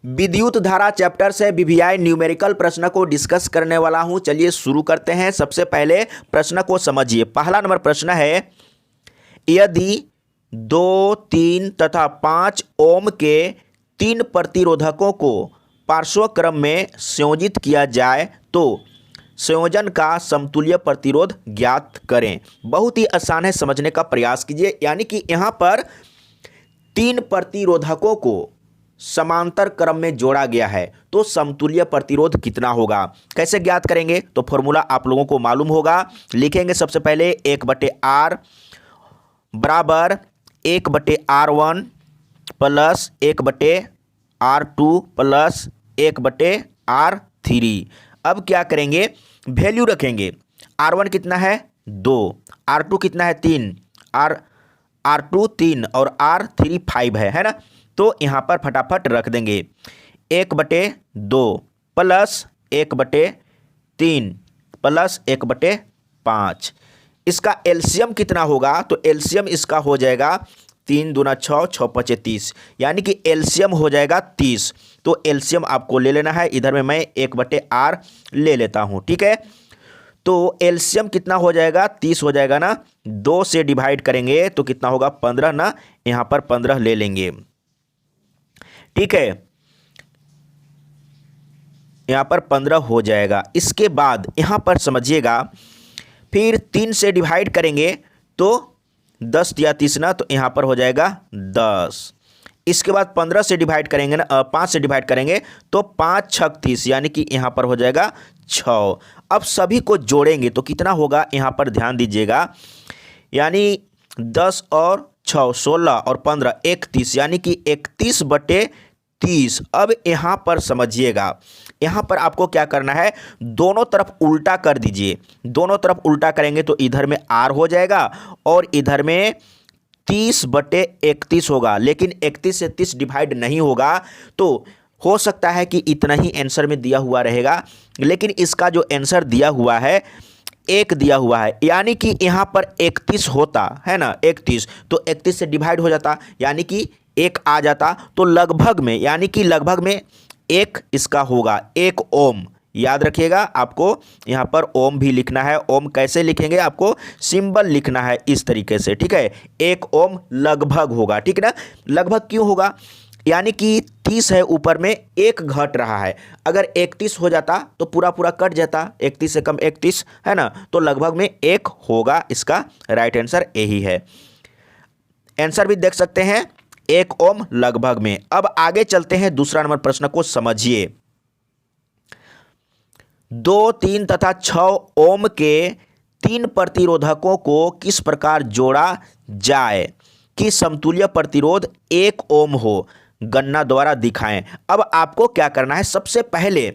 विद्युत धारा चैप्टर से वीवीआई न्यूमेरिकल प्रश्न को डिस्कस करने वाला हूं। चलिए शुरू करते हैं। सबसे पहले प्रश्न को समझिए। पहला नंबर प्रश्न है, यदि 2, 3 तथा 5 ओम के 3 प्रतिरोधकों को पार्श्व क्रम में संयोजित किया जाए तो संयोजन का समतुल्य प्रतिरोध ज्ञात करें। बहुत ही आसान है, समझने का प्रयास कीजिए। यानी कि यहाँ पर 3 प्रतिरोधकों को समांतर क्रम में जोड़ा गया है तो समतुल्य प्रतिरोध कितना होगा, कैसे ज्ञात करेंगे? तो फॉर्मूला आप लोगों को मालूम होगा। लिखेंगे सबसे पहले 1/R बराबर 1/R1 plus 1/R2 plus 1/R3। अब क्या करेंगे, वैल्यू रखेंगे। R1 कितना है 2, R2 कितना है 3, R2 3 और R3 5 है ना। तो यहाँ पर फटाफट रख देंगे 1/2 प्लस 1/3 प्लस 1/5। इसका एलसीएम कितना होगा? तो एलसीएम इसका हो जाएगा 3 दूना 6, 6 पचे 30, यानी कि एलसीएम हो जाएगा 30। तो एलसीएम आपको ले लेना है। इधर में मैं 1/R ले लेता हूँ, ठीक है। तो एलसीएम कितना हो जाएगा? 30 हो जाएगा ना। 2 से डिवाइड करेंगे तो कितना होगा? 15 ना। यहाँ पर 15 ले लेंगे, ठीक है। यहाँ पर 15 हो जाएगा। इसके बाद यहाँ पर समझिएगा, फिर 3 से डिवाइड करेंगे तो 10 या 30 ना, तो यहाँ पर हो जाएगा 10। इसके बाद 15 से डिवाइड करेंगे ना, 5 से डिवाइड करेंगे तो 5 6 30, यानी कि यहाँ पर हो जाएगा 6। अब सभी को जोड़ेंगे तो कितना होगा? यहाँ पर ध्यान दीजिएगा, यानी 10 और 6 16 और 15 31, यानी कि 31/30। अब यहाँ पर समझिएगा, यहाँ पर आपको क्या करना है, दोनों तरफ उल्टा कर दीजिए। दोनों तरफ उल्टा करेंगे तो इधर में R हो जाएगा और इधर में 30/31 होगा। लेकिन 31 से 30 डिवाइड नहीं होगा, तो हो सकता है कि इतना ही आंसर में दिया हुआ रहेगा। लेकिन इसका जो आंसर दिया हुआ है 1 दिया हुआ है, यानी कि यहाँ पर 31 होता है ना, 31 तो 31 से डिवाइड हो जाता, यानी कि 1 आ जाता। तो लगभग में, यानी कि लगभग में 1 इसका होगा, 1 ओम। याद रखिएगा, आपको यहाँ पर ओम भी लिखना है। ओम कैसे लिखेंगे? आपको सिंबल लिखना है इस तरीके से, ठीक है। 1 ओम लगभग होगा, ठीक है ना। लगभग क्यों होगा? यानी कि 30 है, ऊपर में 1 घट रहा है। अगर 31 हो जाता तो पूरा पूरा कट जाता, 31 से कम 31 है ना, तो लगभग में 1 होगा। इसका राइट आंसर यही है। आंसर भी देख सकते हैं, 1 ओम लगभग में। अब आगे चलते हैं, दूसरा नंबर प्रश्न को समझिए। 2, 3 तथा 6 ओम के 3 प्रतिरोधकों को किस प्रकार जोड़ा जाए कि समतुल्य प्रतिरोध 1 ओम हो? गणना द्वारा दिखाएं। अब आपको क्या करना है, सबसे पहले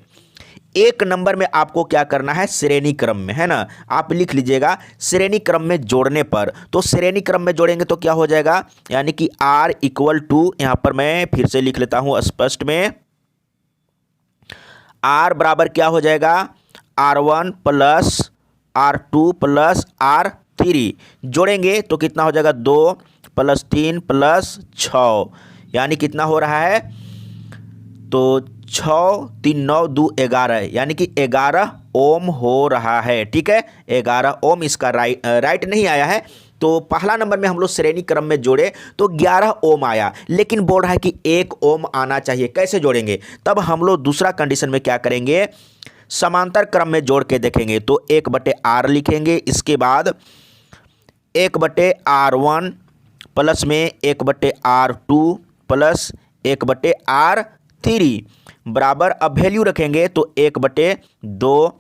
1 नंबर में आपको क्या करना है, श्रेणी क्रम में, है ना। आप लिख लीजिएगा श्रेणी क्रम में जोड़ने पर। तो श्रेणी क्रम में जोड़ेंगे तो क्या हो जाएगा, यानी कि R = यहाँ पर मैं फिर से लिख लेता हूं स्पष्ट में, R बराबर क्या हो जाएगा, R1 plus R2 plus R3। जोड़ेंगे तो कितना हो जाएगा, 2 + 3 + 6, यानी कितना हो रहा है? तो 6 3 9 2 11, यानी कि 11 ओम हो रहा है, ठीक है। 11 ओम इसका राइट नहीं आया है। तो पहला नंबर में हम लोग श्रेणी क्रम में जोड़े तो 11 ओम आया, लेकिन बोल रहा है कि 1 ओम आना चाहिए। कैसे जोड़ेंगे? तब हम लोग दूसरा कंडीशन में क्या करेंगे, समांतर क्रम में जोड़ के देखेंगे। तो 1/R लिखेंगे, इसके बाद 1/R1 प्लस में 1/R2 प्लस 1/R3 बराबर, अब वैल्यू रखेंगे तो 1/2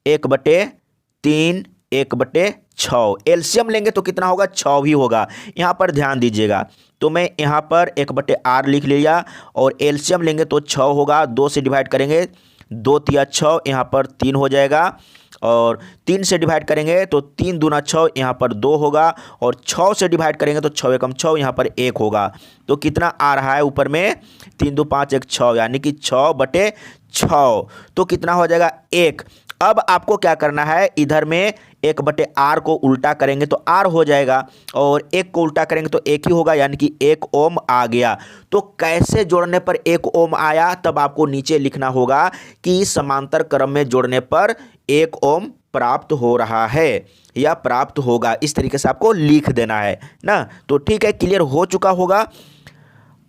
1/3 1/6। एलसीएम लेंगे तो कितना होगा, 6 भी होगा। यहाँ पर ध्यान दीजिएगा, तो मैं यहाँ पर 1/R लिख लिया और एलसीएम लेंगे तो 6 होगा। 2 से डिवाइड करेंगे 2 × 6, यहाँ पर 3 हो जाएगा। और 3 से डिवाइड करेंगे तो 3 दूना 6, यहाँ पर 2 होगा। और 6 से डिवाइड करेंगे तो 6 एकम 6, यहाँ पर 1 होगा। तो कितना आ रहा है ऊपर में, 3 2 5 1 6, यानी कि 6/6। तो कितना हो जाएगा, 1। अब आपको क्या करना है, इधर में 1/R को उल्टा करेंगे तो R हो जाएगा और 1 को उल्टा करेंगे तो 1 ही होगा, यानी कि 1 ओम आ गया। तो कैसे जोड़ने पर 1 ओम आया, तब आपको नीचे लिखना होगा कि समांतर क्रम में जोड़ने पर 1 ओम प्राप्त हो रहा है या प्राप्त होगा। इस तरीके से आपको लिख देना है ना। तो ठीक है, क्लियर हो चुका होगा।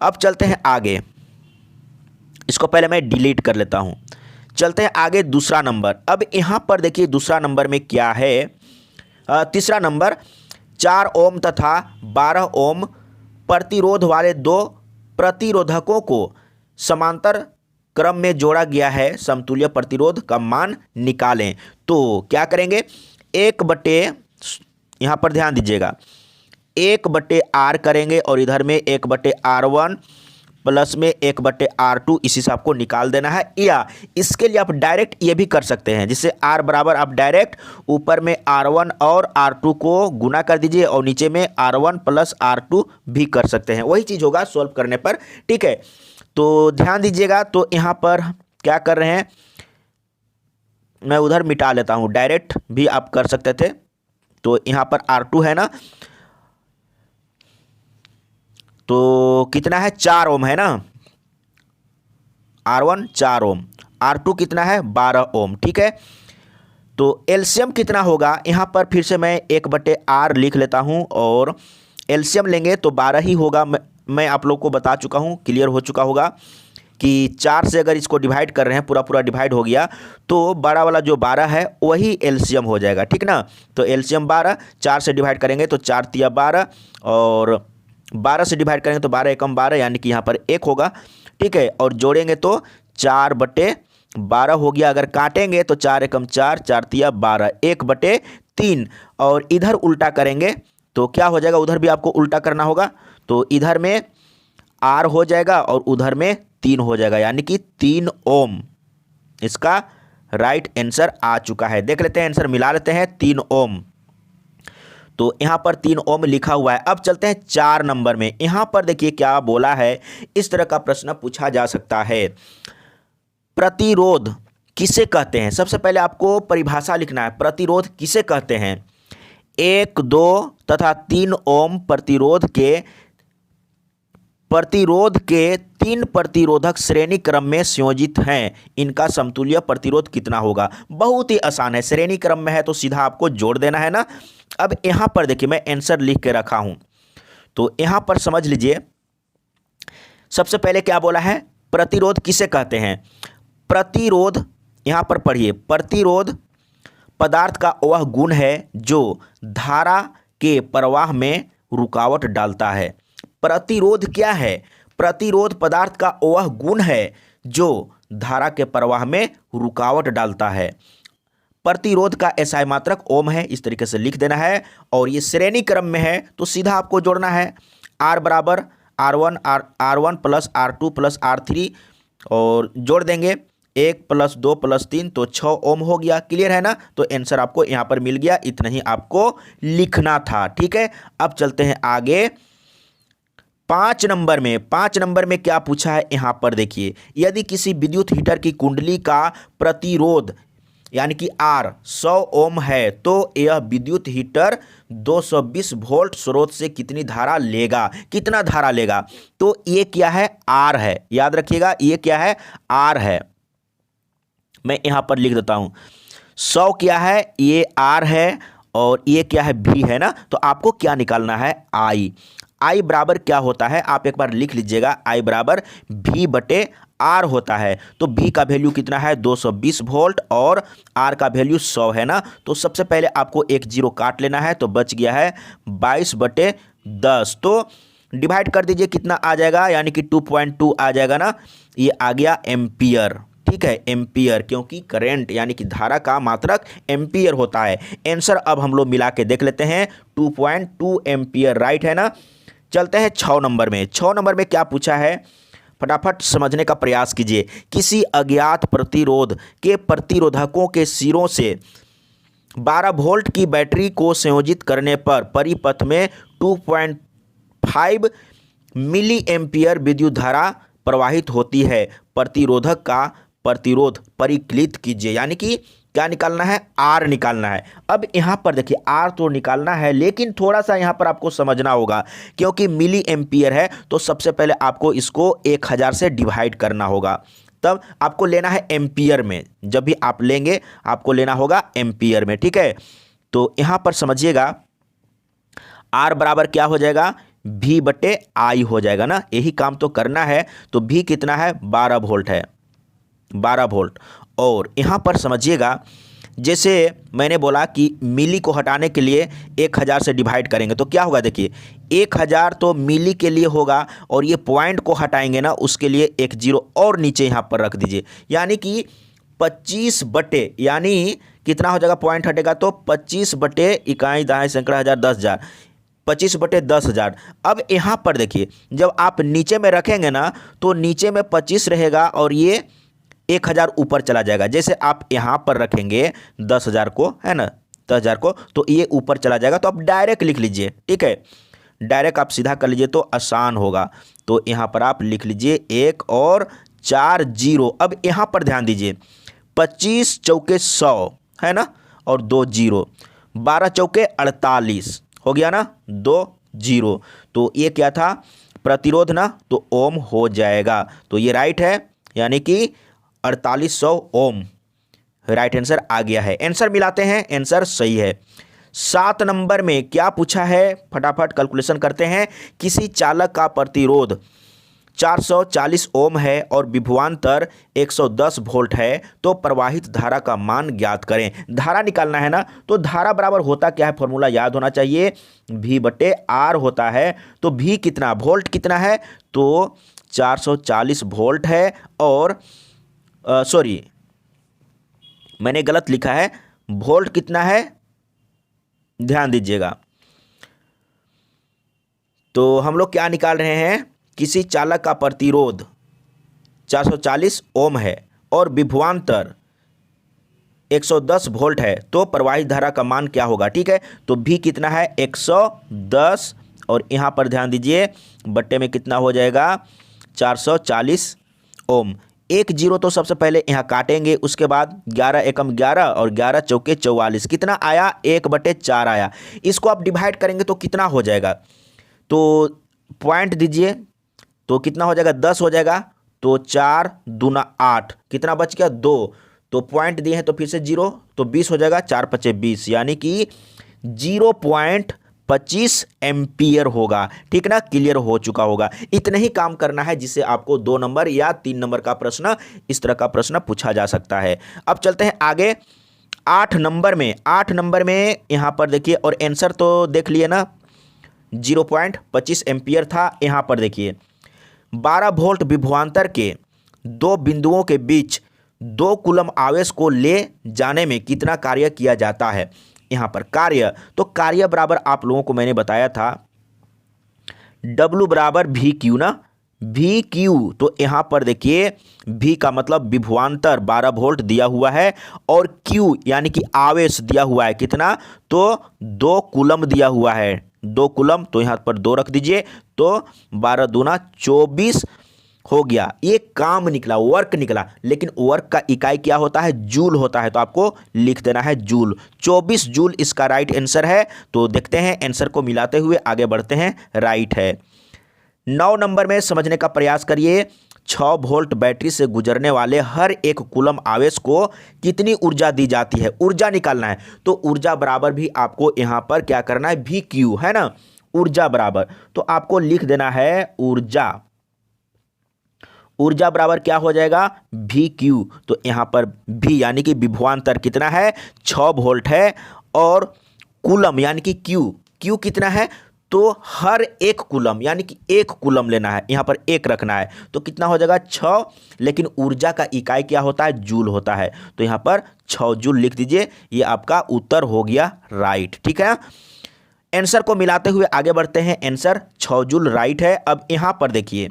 अब चलते हैं आगे, इसको पहले मैं डिलीट कर लेता हूं। चलते हैं आगे, दूसरा नंबर। अब यहां पर देखिए दूसरा नंबर में क्या है, तीसरा नंबर 4 ओम तथा 12 ओम प्रतिरोध वाले दो प्रतिरोधकों को समांतर क्रम में जोड़ा गया है, समतुल्य प्रतिरोध का मान निकालें। तो क्या करेंगे, 1/, यहां पर ध्यान दीजिएगा, 1/R करेंगे और इधर में 1/R1 प्लस में 1/R2, इसी से आपको निकाल देना है। या इसके लिए आप डायरेक्ट ये भी कर सकते हैं, जिससे R बराबर आप डायरेक्ट ऊपर में R1 और R2 को गुना कर दीजिए और नीचे में R1 प्लस R2 भी कर सकते हैं। वही चीज़ होगा सॉल्व करने पर, ठीक है। तो ध्यान दीजिएगा, तो यहाँ पर क्या कर रहे हैं, मैं उधर मिटा लेता हूँ, डायरेक्ट भी आप कर सकते थे। तो यहाँ पर R2 है ना, तो कितना है, 4 ओम है ना, R1 4 ओम, R2 कितना है, 12 ओम, ठीक है। तो एलसीएम कितना होगा, यहाँ पर फिर से मैं 1/R लिख लेता हूँ और एलसीएम लेंगे तो 12 ही होगा। मैं आप लोग को बता चुका हूँ, क्लियर हो चुका होगा कि 4 से अगर इसको डिवाइड कर रहे हैं, पूरा पूरा डिवाइड हो गया, तो बड़ा वाला जो 12 है वही एलसीएम हो जाएगा, ठीक ना। तो एलसीएम 12, 4 से डिवाइड करेंगे तो 4 तिया 12 और 12 से डिवाइड करेंगे तो 12 एकम 12, यानी कि यहाँ पर 1 होगा, ठीक है। और जोड़ेंगे तो 4/12 हो गया। अगर काटेंगे तो 4 एकम 4, 4 तिया 12, 1/3। और इधर उल्टा करेंगे तो क्या हो जाएगा, उधर भी आपको उल्टा करना होगा। तो इधर में R हो जाएगा और उधर में 3 हो जाएगा, यानी कि 3 ओम इसका राइट आंसर आ चुका है। देख लेते हैं आंसर, मिला लेते हैं, 3 ओम। तो यहाँ पर 3 ओम लिखा हुआ है। अब चलते हैं 4 नंबर में। यहाँ पर देखिए क्या बोला है, इस तरह का प्रश्न पूछा जा सकता है, प्रतिरोध किसे कहते हैं। सबसे पहले आपको परिभाषा लिखना है, प्रतिरोध किसे कहते हैं। 1, 2 तथा 3 ओम प्रतिरोध के 3 प्रतिरोधक श्रेणी क्रम में संयोजित हैं, इनका समतुल्य प्रतिरोध कितना होगा। बहुत ही आसान है, श्रेणी क्रम में है तो सीधा आपको जोड़ देना है ना। अब यहां पर देखिए मैं आंसर लिख के रखा हूं, तो यहां पर समझ लीजिए। सबसे पहले क्या बोला है, प्रतिरोध किसे कहते हैं। प्रतिरोध, यहां पर पढ़िए, प्रतिरोध पदार्थ का वह गुण है जो धारा के प्रवाह में रुकावट डालता है। प्रतिरोध क्या है, प्रतिरोध पदार्थ का वह गुण है जो धारा के प्रवाह में रुकावट डालता है। प्रतिरोध का एसआई मात्रक ओम है, इस तरीके से लिख देना है। और ये श्रेणी क्रम में है तो सीधा आपको जोड़ना है, R बराबर R1 plus R2 plus R3 और जोड़ देंगे 1 + 2 + 3 तो 6 ओम हो गया। क्लियर है ना। तो आंसर आपको यहाँ पर मिल गया, इतना ही आपको लिखना था, ठीक है। अब चलते हैं आगे 5 नंबर में। 5 नंबर में क्या पूछा है, यहाँ पर देखिए, यदि किसी विद्युत हीटर की कुंडली का प्रतिरोध यानी कि R 100 ओम है तो यह विद्युत हीटर 220 वोल्ट स्रोत से कितनी धारा लेगा, कितना धारा लेगा। तो ये क्या है, R है, याद रखिएगा ये क्या है, R है। मैं यहां पर लिख देता हूं, 100 क्या है, ये R है और ये क्या है, V है ना। तो आपको क्या निकालना है, I बराबर क्या होता है, आप एक बार लिख लीजिएगा, I बराबर V/R होता है। तो V का वैल्यू कितना है, 220 वोल्ट और R का वैल्यू 100 है ना। तो सबसे पहले आपको एक जीरो काट लेना है, तो बच गया है 22/10। तो डिवाइड कर दीजिए, कितना आ जाएगा, यानी कि 2.2 आ जाएगा ना। ये आ गया एम्पियर, ठीक है, एम्पियर, क्योंकि करंट यानी कि धारा का मात्रक एम्पियर होता है। आंसर अब हम लोग मिला के देख लेते हैं, 2.2 एम्पियर राइट है ना। चलते हैं 6 नंबर में। 6 नंबर में क्या पूछा है, फटाफट समझने का प्रयास कीजिए। किसी अज्ञात प्रतिरोध के प्रतिरोधकों के सिरों से 12 वोल्ट की बैटरी को संयोजित करने पर परिपथ में 2.5 मिली एम्पियर विद्युत धारा प्रवाहित होती है। प्रतिरोधक का प्रतिरोध परिकलित कीजिए, यानी कि क्या निकालना है, आर निकालना है। अब यहाँ पर देखिए आर तो निकालना है, लेकिन थोड़ा सा यहाँ पर आपको समझना होगा, क्योंकि मिली एम्पियर है तो सबसे पहले आपको इसको 1000 से डिवाइड करना होगा, तब आपको लेना है एम्पियर में। जब भी आप लेंगे आपको लेना होगा एम्पियर में, ठीक है। तो यहाँ पर समझिएगा आर बराबर क्या हो जाएगा, V बटे आई हो जाएगा ना, यही काम तो करना है। तो V कितना है, 12 वोल्ट है, 12 वोल्ट। और यहाँ पर समझिएगा जैसे मैंने बोला कि मिली को हटाने के लिए 1000 से डिवाइड करेंगे तो क्या होगा, देखिए 1000 तो मिली के लिए होगा, और ये पॉइंट को हटाएंगे ना उसके लिए एक जीरो और नीचे यहाँ पर रख दीजिए, यानी कि 25 बटे, यानी कितना हो जाएगा, पॉइंट हटेगा तो 25 बटे इकाई दहाई सैकड़ा हज़ार 10,000, 25 बटे 10,000। अब यहाँ पर देखिए जब आप नीचे में रखेंगे ना तो नीचे में 25 रहेगा और ये 1000 ऊपर चला जाएगा। जैसे आप यहाँ पर रखेंगे 10,000 को, है ना, 10,000 को, तो ये ऊपर चला जाएगा। तो आप डायरेक्ट लिख लीजिए, ठीक है, डायरेक्ट आप सीधा कर लीजिए तो आसान होगा। तो यहाँ पर आप लिख लीजिए 1 और 4 जीरो। अब यहाँ पर ध्यान दीजिए 25 चौके 100 है ना, और 2 जीरो, 12 चौके 48 हो गया ना, 2 जीरो। तो ये क्या था, प्रतिरोध ना, तो ओम हो जाएगा। तो ये राइट है, यानी कि 4800 ओम राइट आंसर आ गया है। आंसर मिलाते हैं, आंसर सही है। 7 नंबर में क्या पूछा है, फटाफट कैलकुलेशन करते हैं। किसी चालक का प्रतिरोध 440 ओम है और विभवांतर 110 वोल्ट है, तो प्रवाहित धारा का मान ज्ञात करें। धारा निकालना है ना, तो धारा बराबर होता क्या है, फॉर्मूला याद होना चाहिए, V बटे आर होता है। तो V कितना, वोल्ट कितना है, तो 440 वोल्ट है, और सॉरी मैंने गलत लिखा है, वोल्ट कितना है, ध्यान दीजिएगा। तो हम लोग क्या निकाल रहे हैं, किसी चालक का प्रतिरोध 440 ओम है और विभवांतर 110 वोल्ट है, तो प्रवाहित धारा का मान क्या होगा, ठीक है। तो V कितना है, 110, और यहाँ पर ध्यान दीजिए बट्टे में कितना हो जाएगा, 440 ओम। 1 जीरो तो सबसे पहले यहाँ काटेंगे, उसके बाद 11 एकम 11 और 11 चौके 44, कितना आया, 1 बटे 4 आया। इसको आप डिवाइड करेंगे तो कितना हो जाएगा, तो पॉइंट दीजिए तो कितना हो जाएगा, 10 हो जाएगा। तो 4 दूना 8, कितना बच गया, 2, तो पॉइंट दिए हैं तो फिर से जीरो, तो 20 हो जाएगा, 4 पचे 20, यानी कि 0.25 एम्पियर होगा, ठीक ना, क्लियर हो चुका होगा। इतना ही काम करना है जिससे आपको 2 नंबर या 3 नंबर का प्रश्न, इस तरह का प्रश्न पूछा जा सकता है। अब चलते हैं आगे 8 नंबर में। 8 नंबर में यहाँ पर देखिए, और आंसर तो देख लिए ना, 0.25 एम्पियर था। यहाँ पर देखिए 12 वोल्ट विभवांतर के 2 बिंदुओं के बीच 2 कूलम आवेश को ले जाने में कितना कार्य किया जाता है। यहाँ पर कार्य, तो कार्य बराबर आप लोगों को मैंने बताया था W बराबर VQ ना, VQ। तो यहाँ पर देखिए V का मतलब विभवांतर 12 वोल्ट दिया हुआ है, और Q यानी कि आवेश दिया हुआ है कितना, तो 2 कूलम दिया हुआ है, 2 कूलम, तो यहाँ पर 2 रख दीजिए, तो 12 दूना 24 हो गया। ये काम निकला, वर्क निकला, लेकिन वर्क का इकाई क्या होता है, जूल होता है, तो आपको लिख देना है जूल। 24 जूल इसका राइट आंसर है। तो देखते हैं आंसर को मिलाते हुए आगे बढ़ते हैं, राइट है। 9 नंबर में समझने का प्रयास करिए। 6 वोल्ट बैटरी से गुजरने वाले हर एक कूलम आवेश को कितनी ऊर्जा दी जाती है, ऊर्जा निकालना है। तो ऊर्जा बराबर भी आपको यहाँ पर क्या करना है, VQ है ना, ऊर्जा बराबर, तो आपको लिख देना है ऊर्जा। ऊर्जा बराबर क्या हो जाएगा, VQ। तो यहाँ पर V यानी कि विभवांतर कितना है, 6 वोल्ट है, और कूलम यानी कि Q कितना है, तो हर एक कूलम यानी कि 1 कूलम लेना है, यहाँ पर 1 रखना है, तो कितना हो जाएगा 6, लेकिन ऊर्जा का इकाई क्या होता है, जूल होता है, तो यहाँ पर 6 जूल लिख दीजिए। ये आपका उत्तर हो गया राइट, ठीक है। आंसर को मिलाते हुए आगे बढ़ते हैं, आंसर 6 जूल राइट है। अब यहाँ पर देखिए,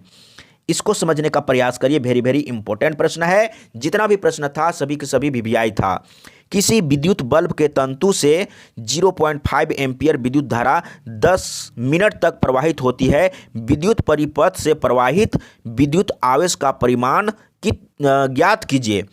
इसको समझने का प्रयास करिए, वेरी वेरी इंपॉर्टेंट प्रश्न है। जितना भी प्रश्न था सभी के सभी VVI था। किसी विद्युत बल्ब के तंतु से 0.5 एम्पियर विद्युत धारा 10 मिनट तक प्रवाहित होती है। विद्युत परिपथ से प्रवाहित विद्युत आवेश का परिमाण ज्ञात कीजिए।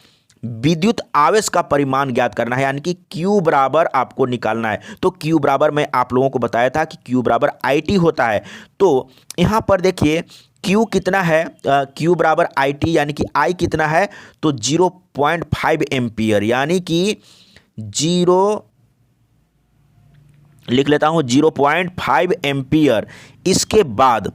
विद्युत आवेश का परिमाण ज्ञात करना है, यानी कि Q बराबर आपको निकालना है। तो Q बराबर मैं आप लोगों को बताया था कि Q बराबर IT होता है। तो यहाँ पर देखिए Q कितना है, Q बराबर IT यानी कि I कितना है, तो 0.5 एम्पियर, यानी कि 0 लिख लेता हूं 0.5 एम्पियर। इसके बाद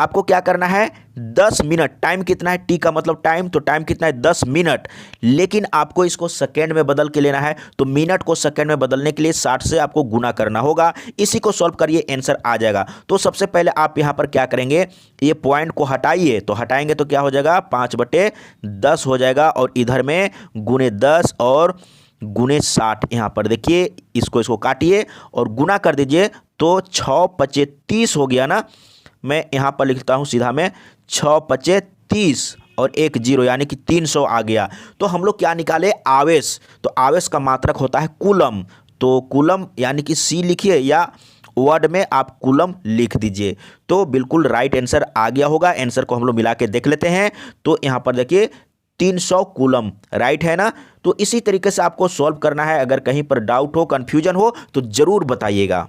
आपको क्या करना है, 10 मिनट, टाइम कितना है, टी का मतलब टाइम, तो टाइम कितना है 10 मिनट, लेकिन आपको इसको सेकेंड में बदल के लेना है। तो मिनट को सेकेंड में बदलने के लिए 60 से आपको गुना करना होगा। इसी को सॉल्व करिए, आंसर आ जाएगा। तो सबसे पहले आप यहां पर क्या करेंगे, ये पॉइंट को हटाइए, तो हटाएंगे तो क्या हो जाएगा, 5/10 हो जाएगा, और इधर में गुने 10 और गुने 60। यहाँ पर देखिए इसको काटिए और गुना कर दीजिए, तो 6×5 = 30 हो गया ना। मैं यहाँ पर लिखता हूँ सीधा में 6×5 = 30 और 1 0 यानी कि 300 आ गया। तो हम लोग क्या निकाले, आवेश। तो आवेश का मात्रक होता है कूलम, तो कूलम यानी कि C लिखिए या वर्ड में आप कूलम लिख दीजिए। तो बिल्कुल राइट आंसर आ गया होगा। आंसर को हम लोग मिला के देख लेते हैं। तो यहाँ पर देखिए 300 कूलम राइट है ना। तो इसी तरीके से आपको सॉल्व करना है। अगर कहीं पर डाउट हो, कन्फ्यूजन हो तो ज़रूर बताइएगा।